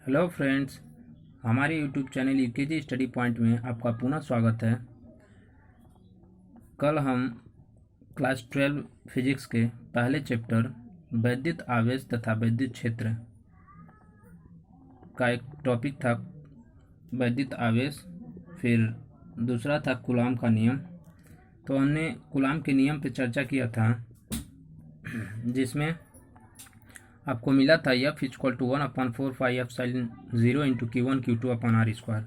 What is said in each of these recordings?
Hello friends, हमारे YouTube channel UKG study point में आपका पुनः स्वागत है। कल हम क्लास 12 फिजिक्स के पहले चैप्टर वैद्युत आवेश तथा वैद्युत क्षेत्र का एक टॉपिक था वैद्युत आवेश, फिर दूसरा था कूलाम का नियम। तो हमने कूलाम के नियम पर चर्चा किया था, जिसमें आपको मिला था F = 1/4πε0 × Q1 Q2/r²,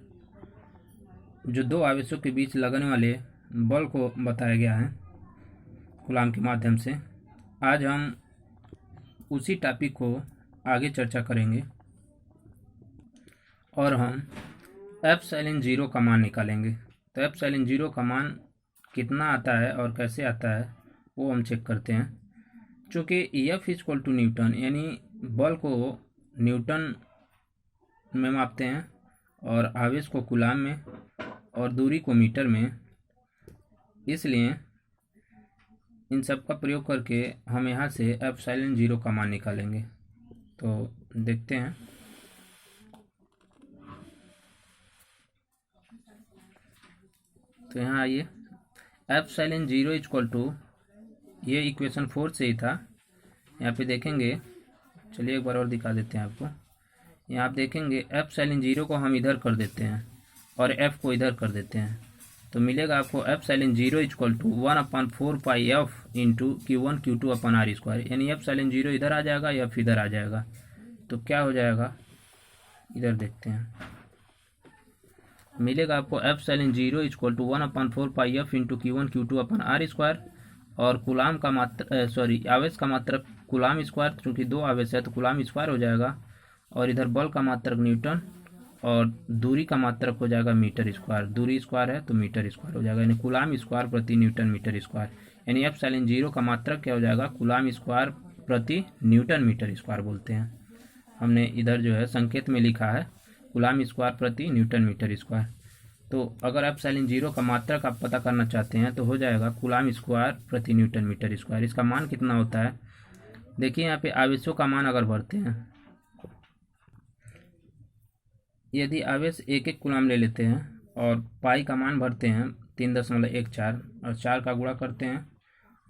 जो दो आवेशों के बीच लगने वाले बल को बताया गया है कूलाम के माध्यम से। आज हम उसी टॉपिक को आगे चर्चा करेंगे और हम ε0 का मान निकालेंगे। तो ε0 का मान कितना आता है और कैसे आता है वो हम चेक करते हैं। चूँकि F = न्यूटन, यानी बल को न्यूटन में मापते हैं और आवेश को कूलाम में और दूरी को मीटर में, इसलिए इन सब का प्रयोग करके हम यहाँ से ε0 का मान निकालेंगे। तो देखते हैं। तो यहाँ आइए, ε0 ये इक्वेशन 4 से ही था। यहाँ पे देखेंगे, चलिए एक बार और दिखा देते हैं आपको। यहाँ आप देखेंगे ε0 को हम इधर कर देते हैं और f को इधर कर देते हैं, तो मिलेगा आपको ε0 = 1/4πf × Q1 Q2/r², यानी ε0 इधर आ जाएगा, f इधर आ जाएगा। तो क्या हो जाएगा, इधर देखते हैं। मिलेगा आपको ε0 = 1/4πf × Q1 Q2/r², और कूलाम का आवेश का मात्रक कूलाम स्क्वायर, चूँकि दो आवेश है तो कूलाम स्क्वायर हो जाएगा, और इधर बल का मात्रक न्यूटन और दूरी का मात्रक हो जाएगा मीटर स्क्वायर। दूरी स्क्वायर है तो मीटर स्क्वायर हो जाएगा, यानी कूलाम स्क्वायर प्रति न्यूटन मीटर स्क्वायर। यानी ε0 का मात्रक क्या हो जाएगा, कूलाम स्क्वायर प्रति न्यूटन मीटर स्क्वायर बोलते हैं। हमने इधर जो है संकेत में लिखा है कूलाम स्क्वायर प्रति न्यूटन मीटर स्क्वायर। तो अगर ε0 का मात्रक आप पता करना चाहते हैं तो हो जाएगा कूलाम स्क्वायर प्रति न्यूटन मीटर स्क्वायर। इसका मान कितना होता है, देखिए यहाँ पे आवेशों का मान अगर भरते हैं, यदि आवेश 1 कूलाम ले लेते हैं और पाई का मान भरते हैं 3.14 और 4 का गुणा करते हैं,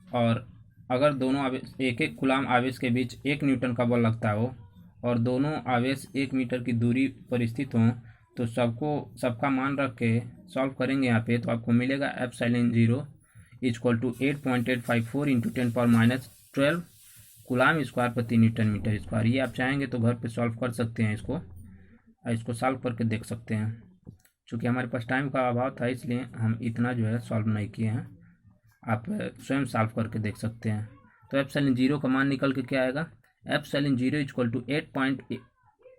और अगर दोनों आवेश 1 कूलाम आवेश के बीच 1 न्यूटन का बल लगता हो और दोनों आवेश 1 मीटर की दूरी पर स्थित हों, तो सबका मान रख के सॉल्व करेंगे यहाँ पे, तो आपको मिलेगा ε0 = 8.854 × 10⁻12 कूलाम स्क्वायर प्रति न्यूटन मीटर स्क्वायर। ये आप चाहेंगे तो घर पे सॉल्व कर सकते हैं, इसको सॉल्व करके देख सकते हैं। चूँकि हमारे पास टाइम का अभाव था, इसलिए हम इतना जो है सॉल्व नहीं किए हैं, आप स्वयं सॉल्व करके देख सकते हैं। तो ε0 का मान निकल के क्या आएगा, ε0 =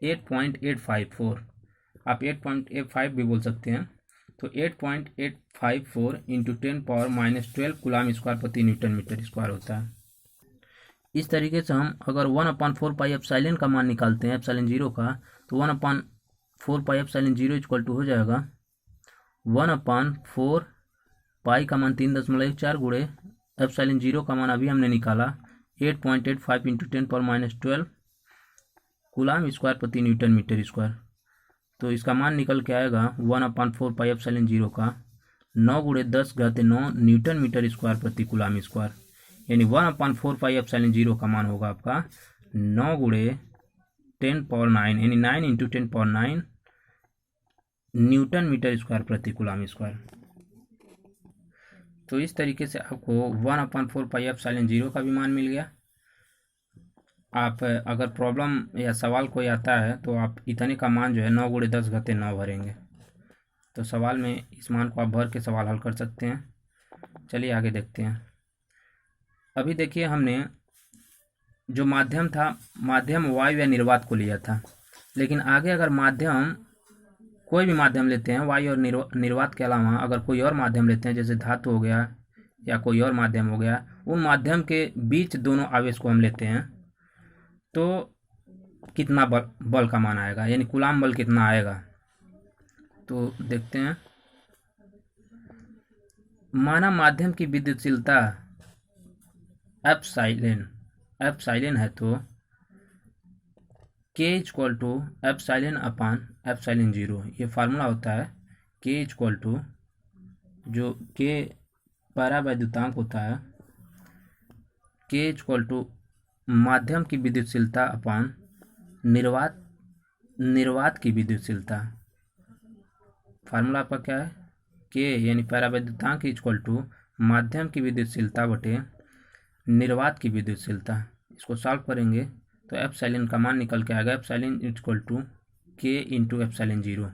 8.854, आप 8.85 भी बोल सकते हैं। तो 8.854 × 10⁻12 कूलाम स्क्वायर प्रति न्यूटन मीटर स्क्वायर होता है। इस तरीके से हम अगर 1/4πε का मान निकालते हैं ε0 का, तो 1/4πε0 = हो जाएगा 1/4 पाई का मान 3.14 गुणे ε0 का मान अभी हमने निकाला 8.85 × 10⁻12 कूलाम स्क्वायर प्रति न्यूटन मीटर स्क्वायर। तो इसका मान निकल के आएगा 1/4πε0 का 9 × 10⁻9 न्यूटन मीटर स्क्वायर प्रति कूलाम स्क्वायर, यानी 1/4πε0 का मान होगा आपका 9 × 10⁻9, यानी 9 × 10⁻9 न्यूटन मीटर स्क्वायर प्रति कूलाम स्क्वायर। तो इस तरीके से आपको 1/4πε0 का भी मान मिल गया। आप अगर प्रॉब्लम या सवाल कोई आता है तो आप इतने का मान जो है 9 × 10⁻9 भरेंगे, तो सवाल में इस मान को आप भर के सवाल हल कर सकते हैं। चलिए आगे देखते हैं। अभी देखिए, हमने जो माध्यम था, माध्यम वायु या निर्वात को लिया था, लेकिन आगे अगर माध्यम कोई भी माध्यम लेते हैं, वायु और निर्वात के अलावा अगर कोई और माध्यम लेते हैं, जैसे धातु हो गया या कोई और माध्यम हो गया, उन माध्यम के बीच दोनों आवेश को हम लेते हैं, तो कितना बल का मान आएगा, यानी कूलाम बल कितना आएगा। तो देखते हैं। माना माध्यम की विद्युतशीलता एप्सिलॉन है, तो K equal to epsilon upon epsilon zero, ये फार्मूला होता है के इक्वल टू, जो के परावैद्युतांक होता है, के इक्वल टू माध्यम की विद्युतशीलता अपान निर्वात की विद्युतशीलता। फार्मूला आपका क्या है, के यानी परावैद्युतांक इक्वल टू माध्यम की विद्युतशीलता बटे निर्वात की विद्युतशीलता। इसको सॉल्व करेंगे तो एप्सिलॉन का मान निकल के आएगा एप्सिलॉन इक्वल टू के इंटू एप्सिलॉन जीरो।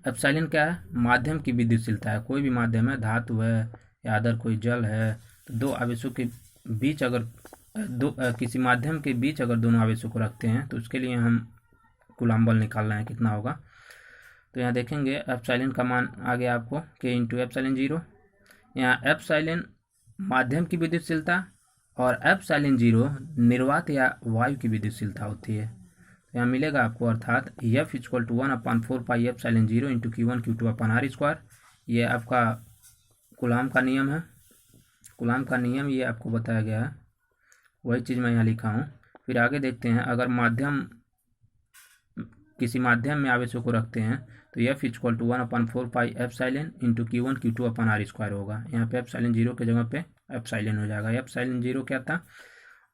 एप्सिलॉन क्या है, माध्यम की विद्युतशीलता है। कोई भी माध्यम है, धातु है या अदर कोई जल है, तो दो आवेशों के बीच अगर किसी माध्यम के बीच अगर दोनों आवेशों को रखते हैं तो उसके लिए हम कूलम्ब बल निकालना है कितना होगा। तो यहाँ देखेंगे एप्सिलॉन का मान आ गया आपको के इंटू एप्सिलॉन जीरो। यहाँ एप्सिलॉन माध्यम की विद्युतशीलता और एप्सिलॉन जीरो निर्वात या वायु की विद्युतशीलता होती है। तो यहाँ मिलेगा आपको अर्थात F equal to 1/4 epsilon zero into Q1 Q2 upon R square. ये आपका कूलम्ब का नियम है, कूलम्ब का नियम ये आपको बताया गया है, वही चीज़ मैं यहाँ लिखा हूँ। फिर आगे देखते हैं, अगर किसी माध्यम में आवेशों को रखते हैं तो F equal to 1/4 epsilon into Q1 Q2 upon R square होगा। यहाँ पे एप्सिलॉन जीरो के जगह पे एप्सिलॉन हो जाएगा। एप्सिलॉन जीरो क्या था,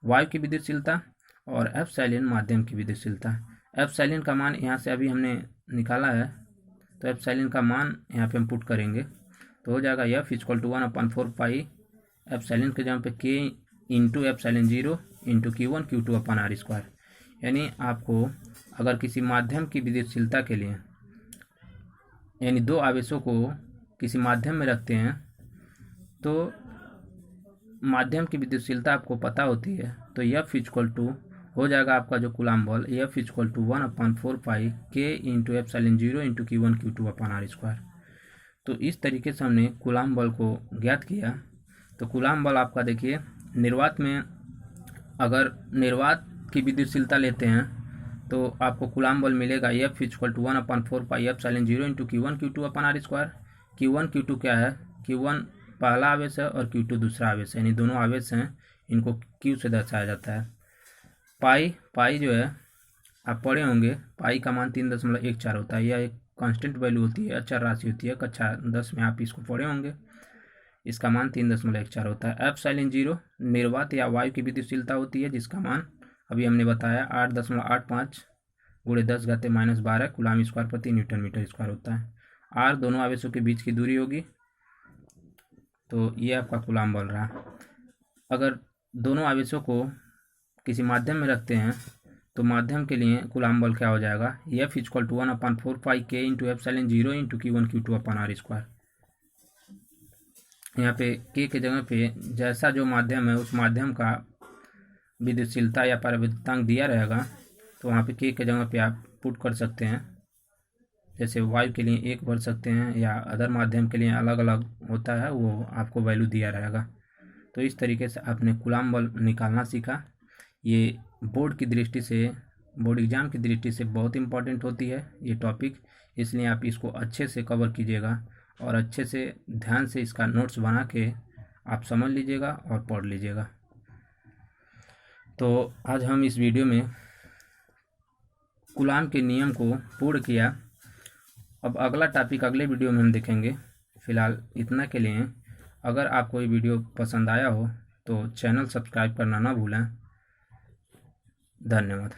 वायु की विद्युतशीलता, और एप्सिलॉन माध्यम की विद्युतशीलता। एप्सिलॉन का मान यहाँ से अभी हमने निकाला है, तो एप्सिलॉन का मान यहाँ पे हम पुट करेंगे तो हो जाएगा एफ इक्वल टू 1/4 एप्सिलॉन के जगह पे K into epsilon zero into Q1 Q2 upon R square. यानी आपको अगर किसी माध्यम की विद्युतशीलता के लिए, यानी दो आवेशों को किसी माध्यम में रखते हैं तो माध्यम की विद्युतशीलता आपको पता होती है, तो एफ इक्वल टू हो जाएगा आपका जो कूलम्ब बल F equal to 1/4 K into epsilon zero into Q1 Q2 upon R square. तो इस तरीके से हमने कूलम्ब बल को ज्ञात किया। तो कूलम्ब बल आपका देखिए, निर्वात में अगर निर्वात की विद्युतशीलता लेते हैं तो आपको कूलम्ब बल मिलेगा F equal to 1/4 epsilon zero into Q1 Q2 upon R square. Q1 Q2 क्या है, Q1 पहला आवेश है और Q2 दूसरा आवेश है, यानी दोनों आवेश हैं, इनको Q से दर्शाया जाता है। पाई जो है आप पढ़े होंगे, पाई का मान 3.14 होता है। यह एक कांस्टेंट वैल्यू होती है, अचर राशि होती है। कक्षा 10 में आप इसको पढ़े होंगे। इसका मान 3.14 होता है। एप्सिलॉन जीरो निर्वात या वायु की विद्युतशीलता होती है, जिसका मान अभी हमने बताया 8.85 × 10⁻⁻12 कूलम्ब स्क्वायर प्रति न्यूटन मीटर स्क्वायर होता है। आर दोनों आवेशों के बीच की दूरी होगी। तो ये आपका कूलम्ब बल रहा। अगर दोनों आवेशों को किसी माध्यम में रखते हैं तो माध्यम के लिए कूलम्ब बल क्या हो जाएगा, F equal to 1/4 K into epsilon zero into Q1 Q2 upon R square. यहाँ पे के जगह पे जैसा जो माध्यम है उस माध्यम का विद्युतशीलता या परावैद्युतांक दिया रहेगा, तो वहाँ पे के जगह पे आप पुट कर सकते हैं। जैसे वायु के लिए 1 भर सकते हैं या अदर माध्यम के लिए अलग अलग होता है, वो आपको वैल्यू दिया रहेगा। तो इस तरीके से आपने कूलम्ब बल निकालना सीखा। ये बोर्ड की दृष्टि से, बोर्ड एग्ज़ाम की दृष्टि से बहुत इम्पॉर्टेंट होती है ये टॉपिक, इसलिए आप इसको अच्छे से कवर कीजिएगा और अच्छे से ध्यान से इसका नोट्स बना के आप समझ लीजिएगा और पढ़ लीजिएगा। तो आज हम इस वीडियो में कूलम्ब के नियम को पूर्ण किया। अब अगला टॉपिक अगले वीडियो में हम देखेंगे। फ़िलहाल इतना के लिए, अगर आपको ये वीडियो पसंद आया हो तो चैनल सब्सक्राइब करना ना भूलें। धन्यवाद।